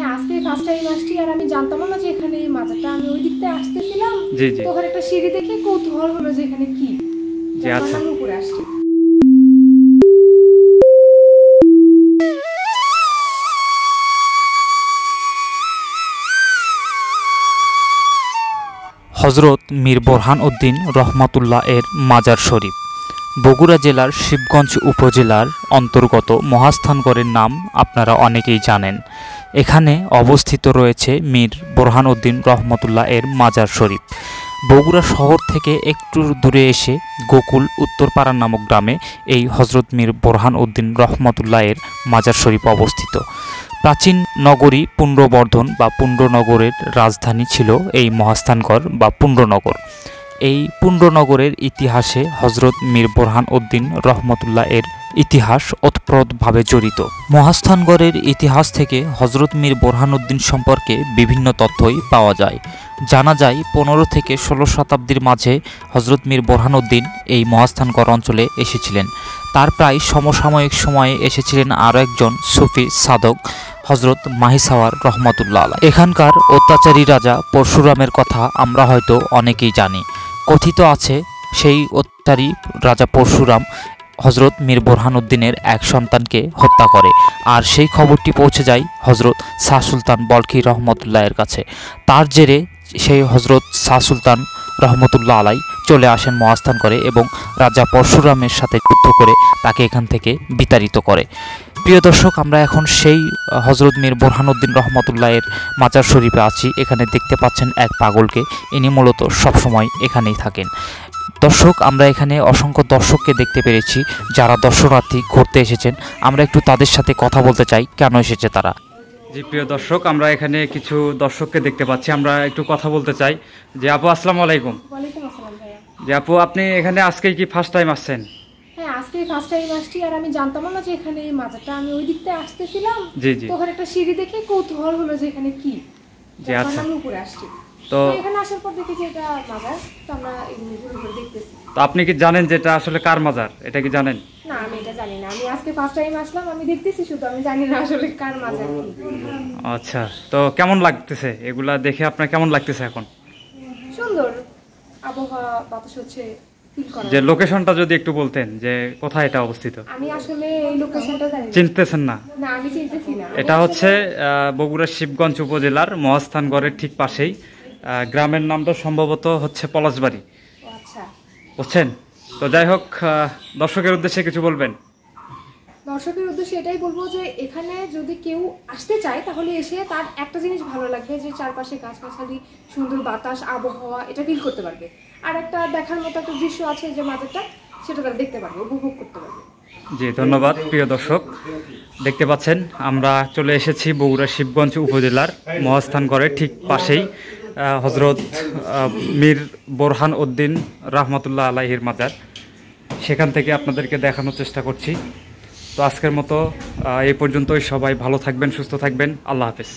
হ্যাঁ, আজকে first time আসছি আর আমি জানতাম না যে এখানে এই মাজারটা। আমি ওই দিকতে আসতেছিলাম, তো ওখানে একটা সিঁড়ি দেখে কৌতূহল হলো যে এখানে কি। জি আচ্ছা, আমি উপরে আসছি। হজরত মীর বোরহান উদ্দিন রহমাতুল্লাহ এর মাজার শরীফ বগুড়া জেলার শিবগঞ্জ উপজেলার অন্তর্গত মহাস্থানগড়ের নাম আপনারা অনেকেই জানেন। এখানে অবস্থিত রয়েছে মীর বোরহান উদ্দিন রহমাতুল্লাহ এর মাজার শরীফ। বগুড়া শহর থেকে একটু দূরে এসে গোকুল উত্তরপাড়া নামক গ্রামে এই হজরত মীর বোরহান উদ্দিন রহমাতুল্লাহ এর মাজার শরীফ অবস্থিত। প্রাচীন নগরী পুণ্ড্রবর্ধন বা পুণ্ড্রনগরের রাজধানী ছিল এই মহাস্থানগড় বা পুণ্ড্রনগর। এই পুণ্ড্রনগরের ইতিহাসে হজরত মীর বোরহান উদ্দিন রহমতুল্লাহ এর ইতিহাস ওতপ্রোতভাবে জড়িত। মহাস্থানগড়ের ইতিহাস থেকে হজরত মীর বোরহান উদ্দিন সম্পর্কে বিভিন্ন তথ্যই পাওয়া যায়। জানা যায় 15 থেকে 16 শতাব্দীর মাঝে হজরত মীর বোরহান উদ্দিন এই মহাস্থানগড় অঞ্চলে এসেছিলেন। তার প্রায় সমসাময়িক সময়ে এসেছিলেন আরও একজন সুফি সাধক হজরত মাহিসাওয়ার রহমতুল্লাহ আলাইহ। এখানকার অত্যাচারী রাজা পরশুরামের কথা আমরা হয়তো অনেকেই জানি। কথিত আছে সেই অত্যাচারী রাজা পরশুরাম হজরত মীর বোরহান উদ্দিনের এক সন্তানকে হত্যা করে, আর সেই খবরটি পৌঁছে যায় হজরত শাহ সুলতান বলখি রহমতুল্লাহের কাছে। তার জেরে সেই হজরত শাহ সুলতান রহমতুল্লাহ আলাই চলে আসেন মহাস্থান করে এবং রাজা পরশুরামের সাথে যুদ্ধ করে তাকে এখান থেকে বিতাড়িত করে। প্রিয় দর্শক, আমরা এখন সেই হজরত মীর বোরহান উদ্দিন রহমতুল্লাহ এর মাজার শরীফে আছি। এখানে দেখতে পাচ্ছেন এক পাগলকে, ইনি মূলত সবসময় এখানেই থাকেন। দর্শক, আমরা এখানে অসংখ্য দর্শককে দেখতে পেরেছি যারা দর্শনার্থী ঘুরতে এসেছেন। আমরা একটু তাদের সাথে কথা বলতে চাই, কেন এসেছে তারা। জি প্রিয় দর্শক, আমরা এখানে কিছু দর্শককে দেখতে পাচ্ছি, আমরা একটু কথা বলতে চাই। যে আপু, আসসালামু আলাইকুম। ওয়ালাইকুম আসসালাম ভাইয়া। যে আপু, আপনি এখানে আজকেই কি ফার্স্ট টাইম আসছেন? হ্যাঁ, আজকে ফার্স্ট টাইম আসছি আর আমি জানতাম না যে এখানে এই মাজারটা। আমি ওই দিকতে আসতেছিলাম, তো ওখানে একটা সিঁড়ি দেখে কৌতূহল হলো যে এখানে কি। জি আচ্ছা, আমি উপরে আসছি। তো এখানে আসার পর দেখি যে এটা মাজার, তো আমরা এগুলো ঘুরে দেখতেছি। তো আপনি কি জানেন যে এটা আসলে কার মাজার? এটা কি জানেন? না, আমি এটা জানি না। আমি আজকে ফার্স্ট টাইম আসলাম, আমি দেখতেছি শুধু, আমি জানি না আসলে কার মাজার কি। আচ্ছা, তো কেমন লাগতেছে এগুলা দেখে? আপনার কেমন লাগতেছে এখন? সুন্দর আবহাওয়া, বাতাস হচ্ছে। যে লোকেশনটা যদি একটু বলতেন যে কোথায় এটা অবস্থিত। আমি আসলে এই লোকেশনটা জানি না। চিনতেছেন না? না, আমি চিনতেছি না। এটা হচ্ছে বগুড়ার শিবগঞ্জ উপজেলার মহাস্থানগড়ের ঠিক পাশেই। গ্রামের নামটা সম্ভবত হচ্ছে পলাশবাড়ি। আচ্ছা, বুঝছেন? তো যাই হোক, দর্শকের উদ্দেশ্যে কিছু বলবেন? দর্শকের উদ্দেশ্যে এটাই বলবো যে এখানে যদি কেউ আসতে চায় তাহলে এসে তার একটা জিনিস ভালো লাগবে, যে চারপাশে গাছগাছালি, সুন্দর বাতাস, আবহাওয়া, এটা ফিল করতে পারবে। আর একটা দেখার মতো একটা দৃশ্য আছে যে মাজারটা, সেটা তারা দেখতে পারবে, উপভোগ করতে পারবে। জি ধন্যবাদ। প্রিয় দর্শক, দেখতে পাচ্ছেন আমরা চলে এসেছি বগুড়া শিবগঞ্জ উপজেলার মহাস্থানগড়ের ঠিক পাশেই হজরত মীর বোরহান উদ্দিন রহমতুল্লাহ আলাইহির মাজার। সেখান থেকে আপনাদেরকে দেখানোর চেষ্টা করছি। তো আজকের মতো এই পর্যন্তই। সবাই ভালো থাকবেন, সুস্থ থাকবেন। আল্লাহ হাফেজ।